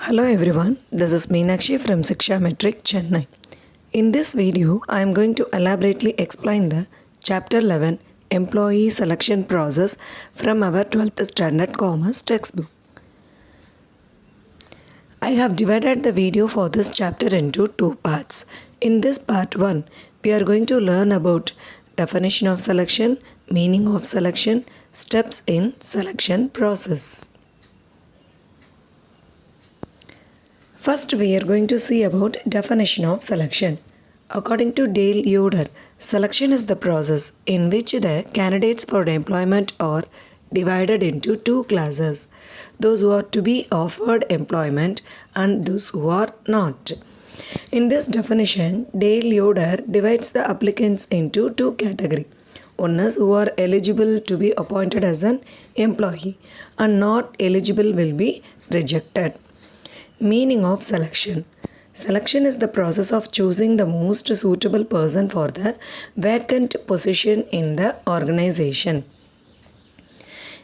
Hello everyone, this is Meenakshi from Siksha Metric, Chennai. In this video, I am going to elaborately explain the Chapter 11 Employee Selection Process from our 12th Standard Commerce textbook. I have divided the video for this chapter into two parts. In this part 1, we are going to learn about definition of selection, meaning of selection, steps in selection process. First, we are going to see about definition of selection. According to Dale Yoder, selection is the process in which the candidates for employment are divided into two classes, those who are to be offered employment and those who are not. In this definition, Dale Yoder divides the applicants into two categories. One is who are eligible to be appointed as an employee and not eligible will be rejected. Meaning of selection. Selection is the process of choosing the most suitable person for the vacant position in the organization.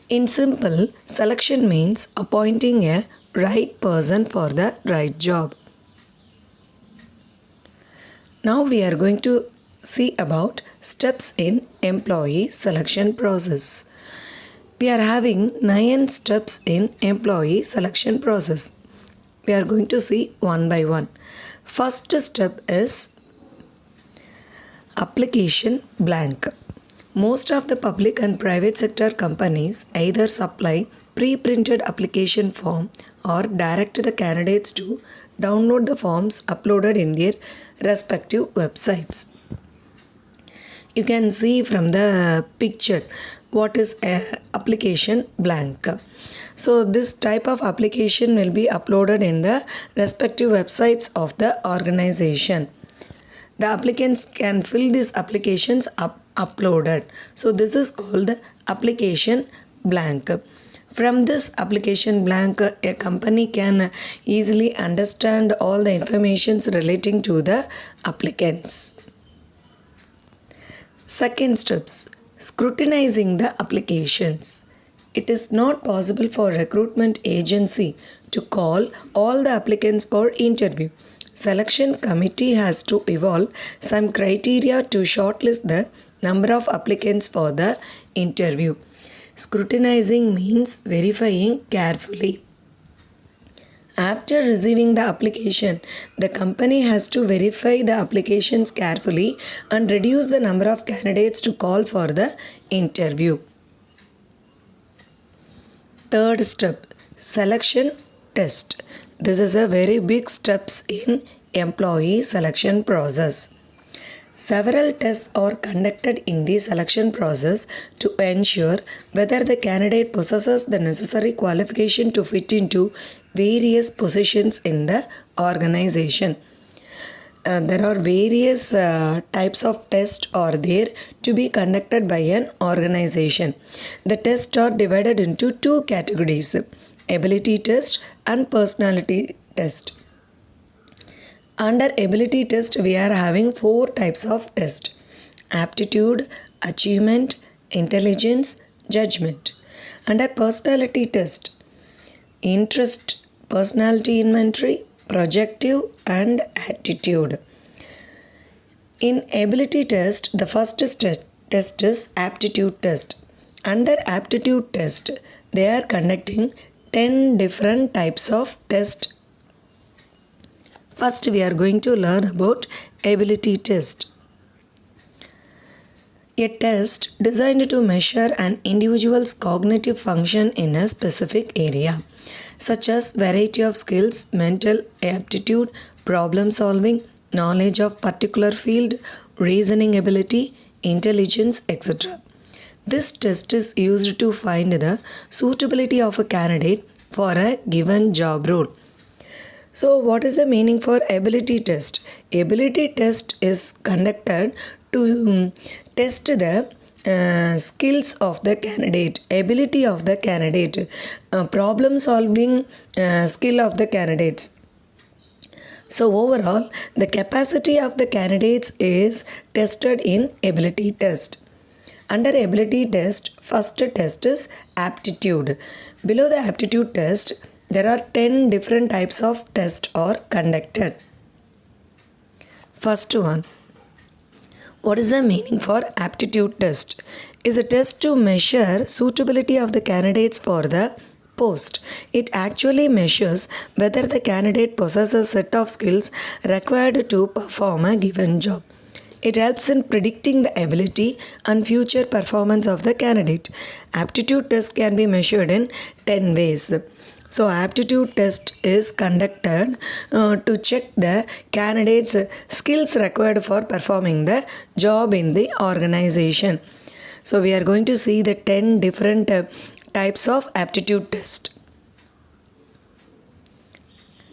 In simple, selection means appointing a right person for the right job. Now we are going to see about steps in employee selection process. We are having 9 steps in employee selection process. We are going to see one by one. First step is application blank. Most of the public and private sector companies either supply pre-printed application form or direct the candidates to download the forms uploaded in their respective websites. You can see from the picture what is a application blank. So this type of application will be uploaded in the respective websites of the organization. The applicants can fill these applications uploaded. So this is called application blank. From this application blank, a company can easily understand all the informations relating to the applicants. Second steps, scrutinizing the applications. It is not possible for recruitment agency to call all the applicants for interview. Selection committee has to evolve some criteria to shortlist the number of applicants for the interview. Scrutinizing means verifying carefully. After receiving the application, the company has to verify the applications carefully and reduce the number of candidates to call for the interview. Third step, selection test. This is a very big steps in employee selection process. Several tests are conducted in the selection process to ensure whether the candidate possesses the necessary qualification to fit into various positions in the organization. There are various types of tests are there to be conducted by an organization. The tests are divided into two categories, ability test and personality test. Under ability test, we are having 4 types of test: aptitude, achievement, intelligence, judgment. Under personality test, interest, personality inventory, projective and attitude. In ability test, the first test is aptitude test. Under aptitude test, they are conducting 10 different types of test. First, we are going to learn about ability test. A test designed to measure an individual's cognitive function in a specific area, such as variety of skills, mental aptitude, problem solving, knowledge of particular field, reasoning ability, intelligence, etc. This test is used to find the suitability of a candidate for a given job role. So what is the meaning for ability test? Ability test is conducted to test the skills of the candidate, ability of the candidate, problem solving skill of the candidates. So overall, the capacity of the candidates is tested in ability test. Under ability test, first test is aptitude. Below the aptitude test, there are 10 different types of tests are conducted. First one, what is the meaning for aptitude test? Is a test to measure suitability of the candidates for the post. It actually measures whether the candidate possesses a set of skills required to perform a given job. It helps in predicting the ability and future performance of the candidate. Aptitude test can be measured in 10 ways. So, aptitude test is conducted to check the candidate's skills required for performing the job in the organization. So, we are going to see the 10 different types of aptitude test.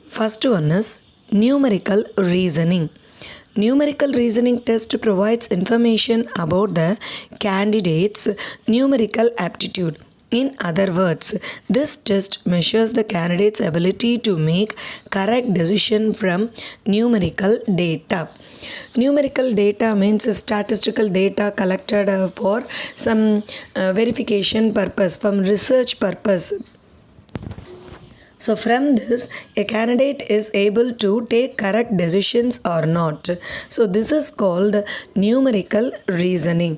First one is numerical reasoning. Numerical reasoning test provides information about the candidate's numerical aptitude. In other words, this test measures the candidate's ability to make correct decision from numerical data. Numerical data means statistical data collected for some verification purpose, from research purpose. So from this, a candidate is able to take correct decisions or not. So this is called numerical reasoning.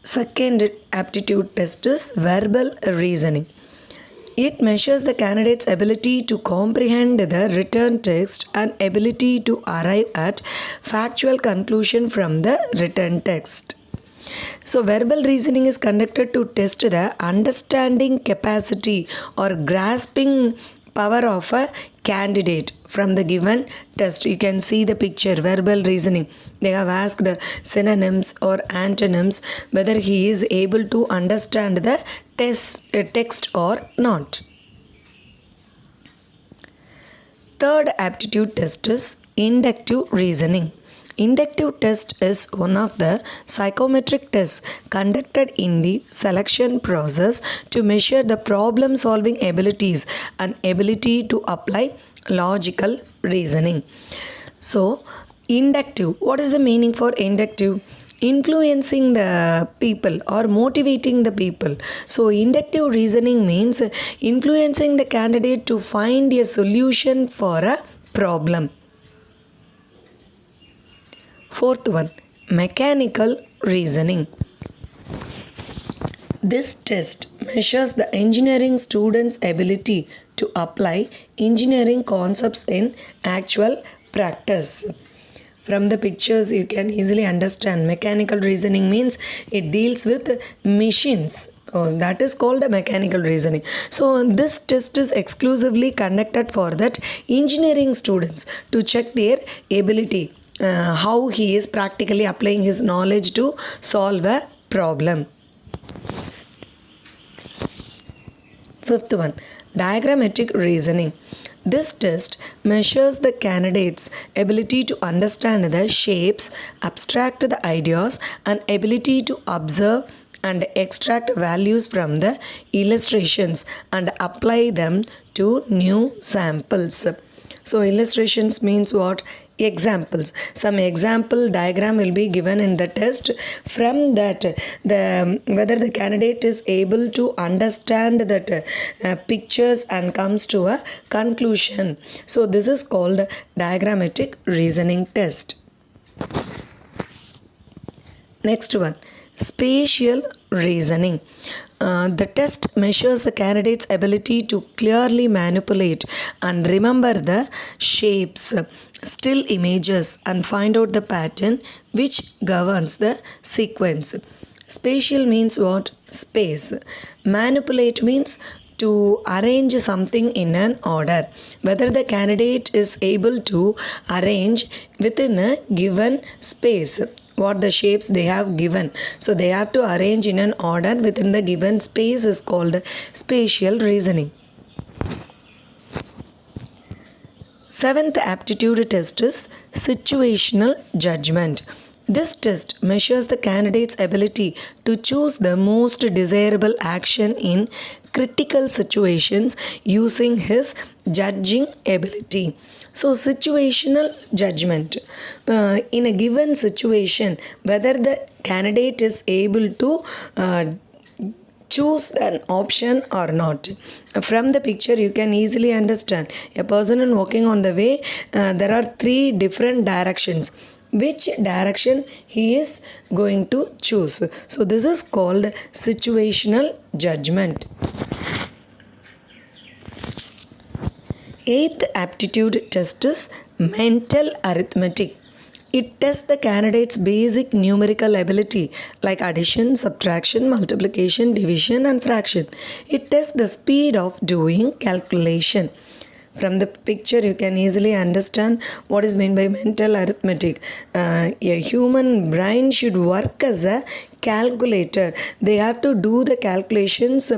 Second aptitude test is verbal reasoning. It measures the candidate's ability to comprehend the written text and ability to arrive at factual conclusion from the written text. So, verbal reasoning is conducted to test the understanding capacity or grasping power of a candidate from the given test. You can see the picture, verbal reasoning. They have asked synonyms or antonyms whether he is able to understand the text or not. Third aptitude test is inductive reasoning. Inductive test is one of the psychometric tests conducted in the selection process to measure the problem solving abilities and ability to apply logical reasoning. So, inductive, what is the meaning for inductive? Influencing the people or motivating the people. So, inductive reasoning means influencing the candidate to find a solution for a problem. Fourth one, mechanical reasoning. This test measures the engineering student's ability to apply engineering concepts in actual practice. From the pictures, you can easily understand mechanical reasoning means it deals with machines. That is called a mechanical reasoning. So this test is exclusively conducted for that engineering students to check their ability. How he is practically applying his knowledge to solve a problem. Fifth one, diagrammatic reasoning. This test measures the candidate's ability to understand the shapes, abstract the ideas, and ability to observe and extract values from the illustrations and apply them to new samples. So illustrations means what? Examples. Some example diagram will be given in the test. From that, whether the candidate is able to understand that pictures and comes to a conclusion. So this is called diagrammatic reasoning test. Next one, spatial reasoning. The test measures the candidate's ability to clearly manipulate and remember the shapes, still images, and find out the pattern which governs the sequence. Spatial means what? Space. Manipulate means to arrange something in an order. Whether the candidate is able to arrange within a given space what the shapes they have given. So they have to arrange in an order within the given space is called spatial reasoning. Seventh aptitude test is situational judgment. This test measures the candidate's ability to choose the most desirable action in critical situations using his judging ability. So, situational judgment. In a given situation, whether the candidate is able to choose an option or not. From the picture you can easily understand a person is walking on the way. There are three different directions. Which direction he is going to choose? So this is called situational judgment. Eighth aptitude test is mental arithmetic. It tests the candidate's basic numerical ability like addition, subtraction, multiplication, division and fraction. It tests the speed of doing calculation. From the picture you can easily understand what is meant by mental arithmetic. A human brain should work as a calculator. They have to do the calculations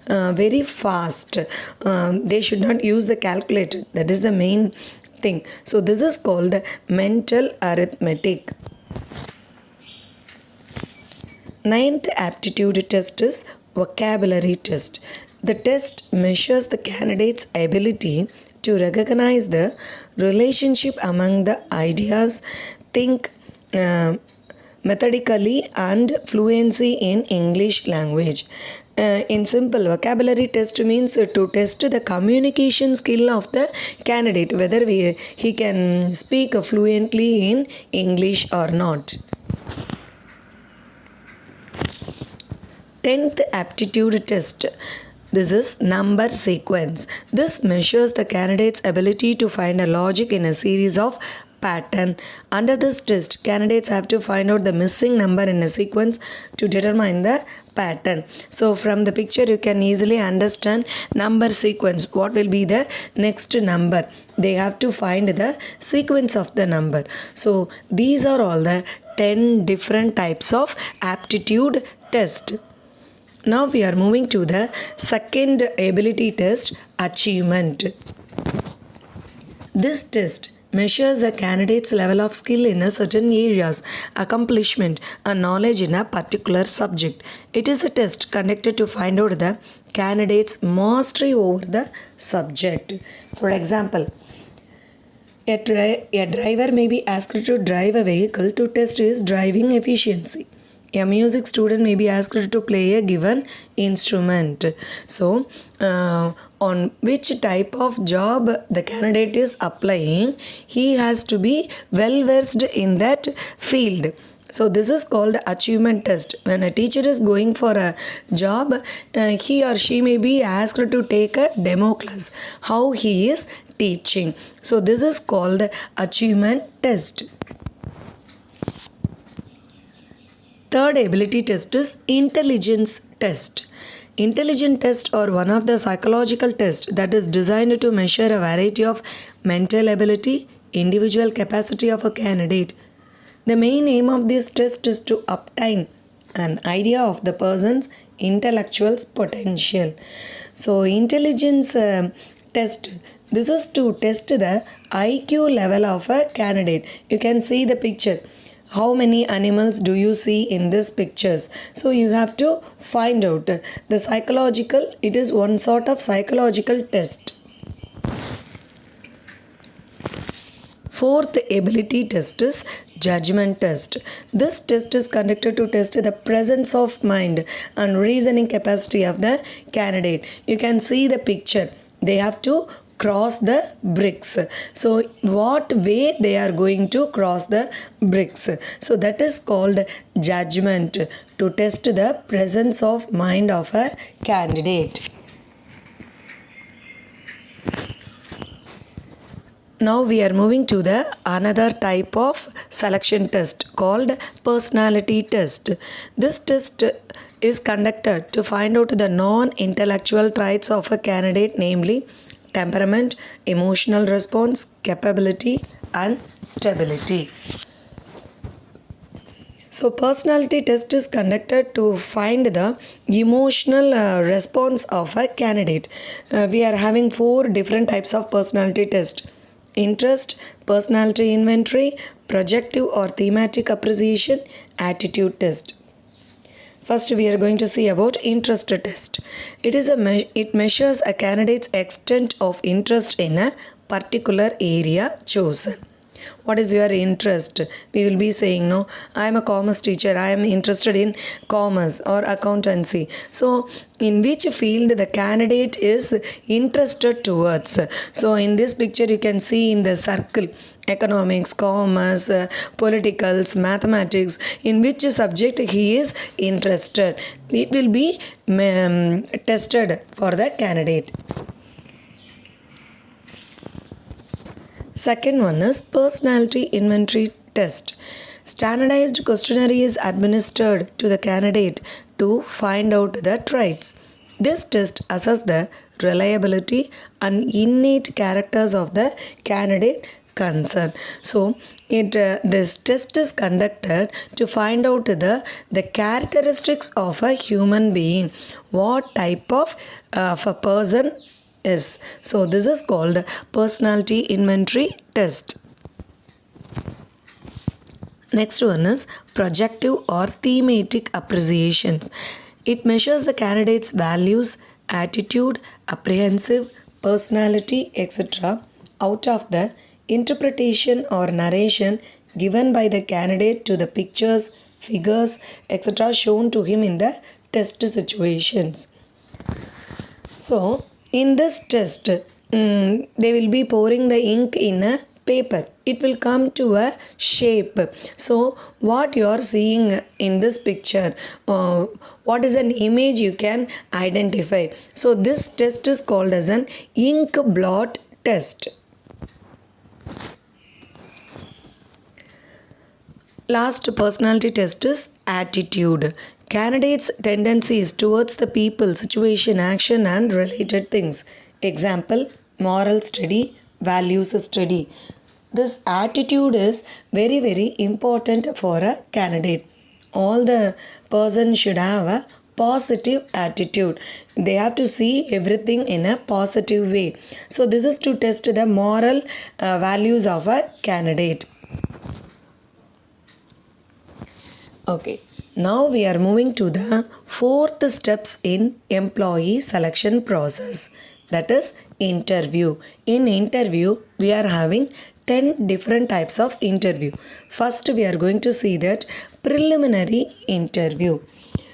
very fast. They should not use the calculator. That is the main thing. So this is called mental arithmetic. Ninth aptitude test is vocabulary test. The test measures the candidate's ability to recognize the relationship among the ideas, think methodically and fluency in English language. In simple, vocabulary test means to test the communication skill of the candidate, whether he can speak fluently in English or not. 10th aptitude test. This is number sequence. This measures the candidate's ability to find a logic in a series of pattern. Under this test, candidates have to find out the missing number in a sequence to determine the pattern. So from the picture you can easily understand number sequence. What will be the next number? They have to find the sequence of the number. So these are all the 10 different types of aptitude test. Now we are moving to the second ability test, achievement. This test measures a candidate's level of skill in a certain areas, accomplishment and knowledge in a particular subject. It is a test conducted to find out the candidate's mastery over the subject. For example, a driver may be asked to drive a vehicle to test his driving efficiency. A music student may be asked to play a given instrument. So, on which type of job the candidate is applying, he has to be well versed in that field. So this is called achievement test. When a teacher is going for a job, he or she may be asked to take a demo class, how he is teaching. So this is called achievement test. Third ability test is intelligence test. Intelligence test are one of the psychological tests that is designed to measure a variety of mental ability, individual capacity of a candidate. The main aim of this test is to obtain an idea of the person's intellectual potential. So intelligence test, this is to test the IQ level of a candidate. You can see the picture. How many animals do you see in these pictures? So you have to find out the psychological, it is one sort of psychological test. Fourth ability test is judgment test. This test is conducted to test the presence of mind and reasoning capacity of the candidate. You can see the picture. They have to cross the bricks. So what way they are going to cross the bricks? So that is called judgment, to test the presence of mind of a candidate. Now we are moving to the another type of selection test called personality test. This test is conducted to find out the non-intellectual traits of a candidate, namely temperament, emotional response, capability and stability. So personality test is conducted to find the emotional response of a candidate. We are having 4 different types of personality test. Interest, personality inventory, projective or thematic appreciation, attitude test. First we are going to see about interest test. It measures a candidate's extent of interest in a particular area chosen. What is your interest? We will be saying, no, I am a commerce teacher, I am interested in commerce or accountancy. So in which field the candidate is interested towards. So in this picture you can see in the circle economics, commerce, politicals, mathematics, in which subject he is interested. It will be tested for the candidate. Second one is personality inventory test. Standardized questionnaire is administered to the candidate to find out the traits. This test assesses the reliability and innate characters of the candidate concerned. So, this test is conducted to find out the characteristics of a human being, what type of a person is. So this is called personality inventory test. Next one is projective or thematic appreciations. It measures the candidate's values, attitude, apprehensive, personality, etc. out of the interpretation or narration given by the candidate to the pictures, figures, etc. shown to him in the test situations. So in this test, they will be pouring the ink in a paper. It will come to a shape. So what you are seeing in this picture, what is an image you can identify. So this test is called as an ink blot test. Last personality test is attitude. Candidates' tendencies towards the people, situation, action and related things. Example, moral study, values study. This attitude is very important for a candidate. All the person should have a positive attitude. They have to see everything in a positive way. So this is to test the moral values of a candidate. Okay. Now we are moving to the fourth steps in employee selection process, that is interview. In interview we are having 10 different types of interview. First we are going to see that preliminary interview.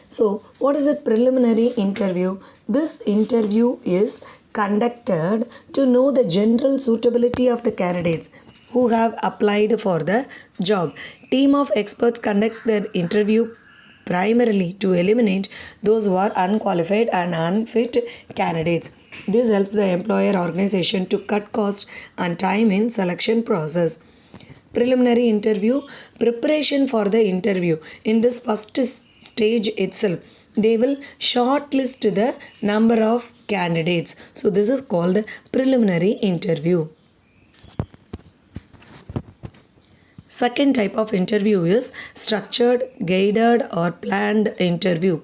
So what is a preliminary interview? This interview is conducted to know the general suitability of the candidates who have applied for the job. Team of experts conducts their interview primarily to eliminate those who are unqualified and unfit candidates. This helps the employer organization to cut costs and time in selection process. Preliminary interview, preparation for the interview. In this first stage itself, they will shortlist the number of candidates. So this is called preliminary interview. Second type of interview is structured, guided or planned interview.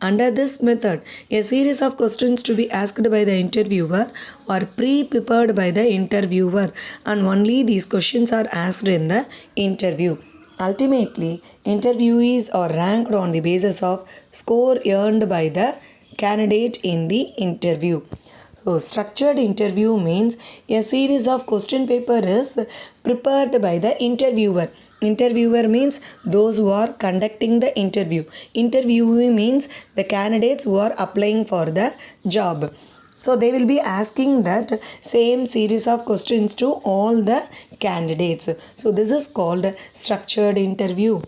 Under this method, a series of questions to be asked by the interviewer are pre-prepared by the interviewer and only these questions are asked in the interview. Ultimately, interviewees are ranked on the basis of score earned by the candidate in the interview. So structured interview means a series of question paper is prepared by the interviewer. Interviewer means those who are conducting the interview. Interviewee means the candidates who are applying for the job. So they will be asking that same series of questions to all the candidates. So this is called structured interview.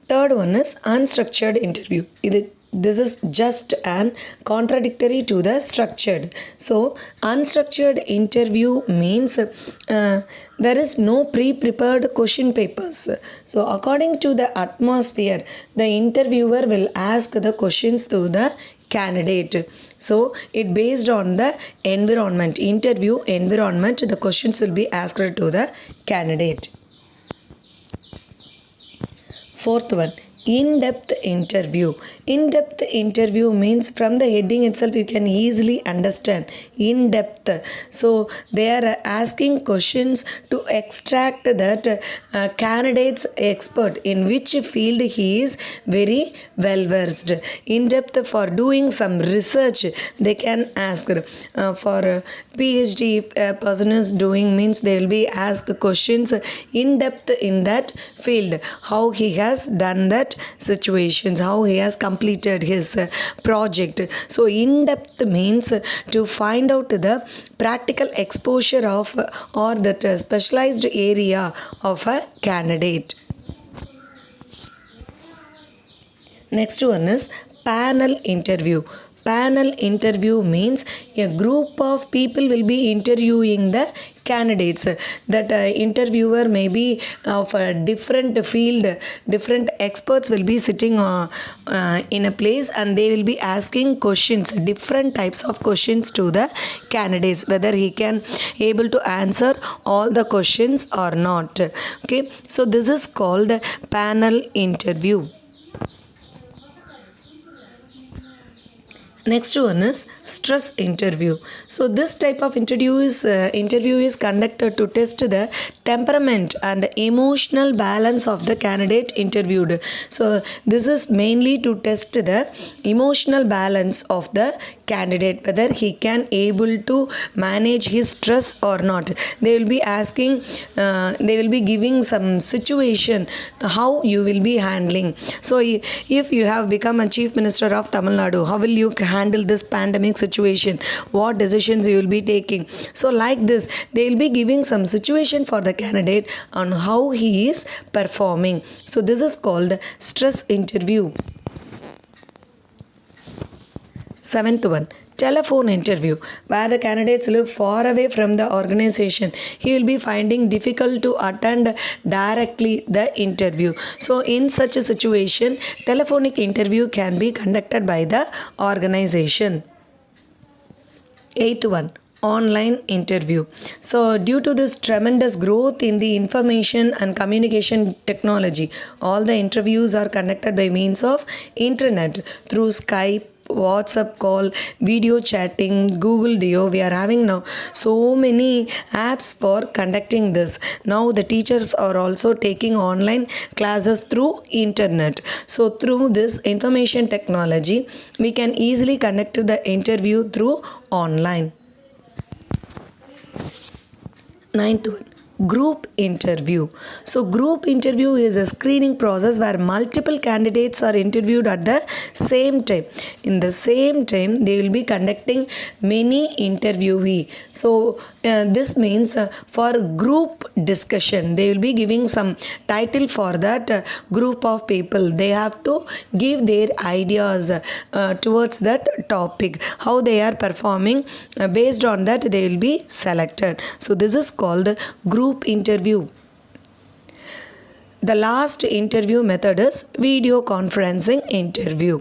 Third one is unstructured interview. This is just an contradictory to the structured. So unstructured interview means there is no pre-prepared question papers. So according to the atmosphere, the interviewer will ask the questions to the candidate. So it based on the environment, interview environment, the questions will be asked to the candidate. Fourth one, In-depth interview. In-depth interview means from the heading itself you can easily understand. In-depth. So they are asking questions to extract that candidate's expert in which field he is very well versed. In-depth for doing some research they can ask. For PhD if a person is doing means they will be asked questions in depth in that field, how he has done that situations, how he has completed his project. So in depth means to find out the practical exposure of or that specialized area of a candidate. Next one is panel interview. Panel interview means a group of people will be interviewing the candidates. That interviewer may be of a different field, different experts will be sitting in a place and they will be asking questions, different types of questions to the candidates, whether he can able to answer all the questions or not. Okay, so this is called panel interview. Next one is stress interview. So this type of interview is conducted to test the temperament and emotional balance of the candidate interviewed. So this is mainly to test the emotional balance of the candidate, whether he can able to manage his stress or not. They will be asking, they will be giving some situation how you will be handling. So if you have become a chief minister of Tamil Nadu, how will you handle this pandemic situation, what decisions you will be taking? So like this they will be giving some situation for the candidate on how he is performing. So this is called stress interview. Seventh one, telephone interview, where the candidates live far away from the organization. He will be finding difficult to attend directly the interview. So in such a situation, telephonic interview can be conducted by the organization. Eighth one, online interview. So due to this tremendous growth in the information and communication technology, all the interviews are conducted by means of internet through Skype, WhatsApp call, video chatting, Google Duo. We are having now so many apps for conducting this. Now the teachers are also taking online classes through internet. So through this information technology, we can easily conduct the interview through online. Ninth one, group interview. So group interview is a screening process where multiple candidates are interviewed at the same time. In the same time they will be conducting many interviewee. So this means for group discussion they will be giving some title for that group of people. They have to give their ideas towards that topic, how they are performing. Based on that they will be selected. So this is called group interview. The last interview method is video conferencing interview.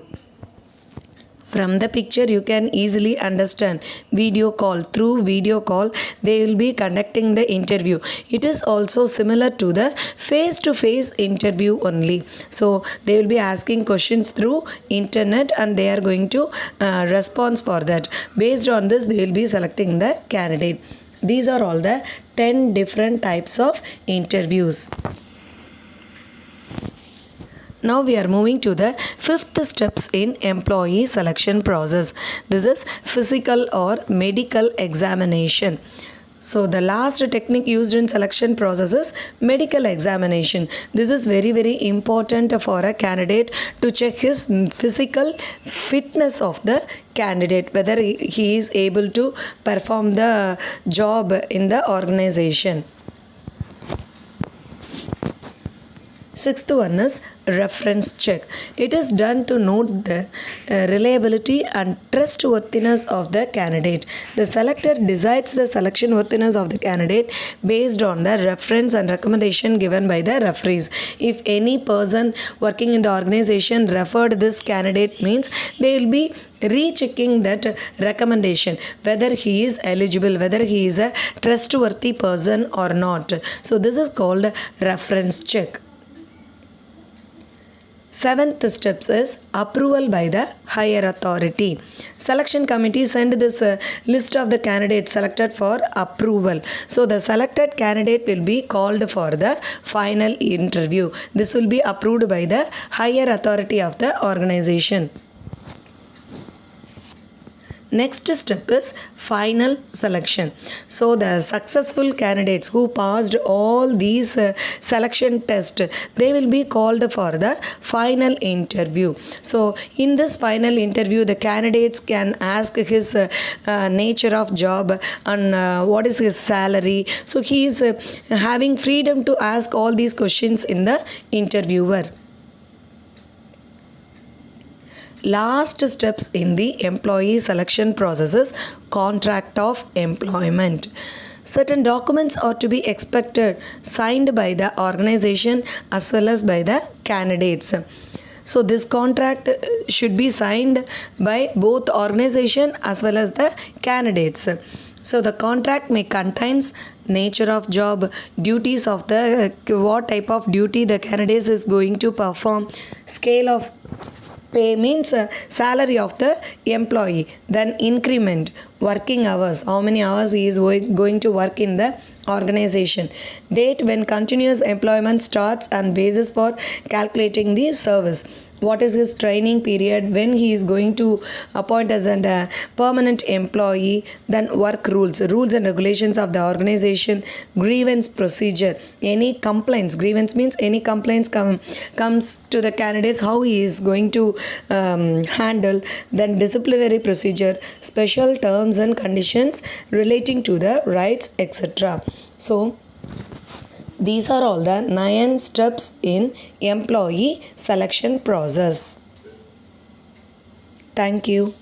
From the picture you can easily understand video call. Through video call they will be conducting the interview. It is also similar to the face to face interview only. So they will be asking questions through internet and they are going to respond for that. Based on this they will be selecting the candidate. These are all the 10 different types of interviews. Now we are moving to the fifth steps in employee selection process. This is physical or medical examination. So the last technique used in selection process is medical examination. This is very important for a candidate to check his physical fitness of the candidate, whether he is able to perform the job in the organization. Sixth one is reference check. It is done to note the reliability and trustworthiness of the candidate. The selector decides the selection worthiness of the candidate based on the reference and recommendation given by the referees. If any person working in the organization referred this candidate means they will be rechecking that recommendation, whether he is eligible, whether he is a trustworthy person or not. So this is called reference check. Seventh steps is approval by the higher authority. Selection committee send this list of the candidates selected for approval. So the selected candidate will be called for the final interview. This will be approved by the higher authority of the organization. Next step is final selection. So the successful candidates who passed all these selection tests, they will be called for the final interview. So in this final interview, the candidates can ask his nature of job and what is his salary. So he is having freedom to ask all these questions in the interviewer. Last steps in the employee selection process is contract of employment. Certain documents are to be expected signed by the organization as well as by the candidates. So this contract should be signed by both organization as well as the candidates. So the contract may contains nature of job, duties of the what type of duty the candidate is going to perform, scale of pay means salary of the employee, then increment, working hours, how many hours he is going to work in the organization, date when continuous employment starts and basis for calculating the service, what is his training period, when he is going to appoint as a permanent employee, then work rules and regulations of the organization, grievance procedure, any complaints, grievance means any complaints comes to the candidates, how he is going to handle, then disciplinary procedure, special terms and conditions relating to the rights, etc. So these are all the 9 steps in employee selection process. Thank you.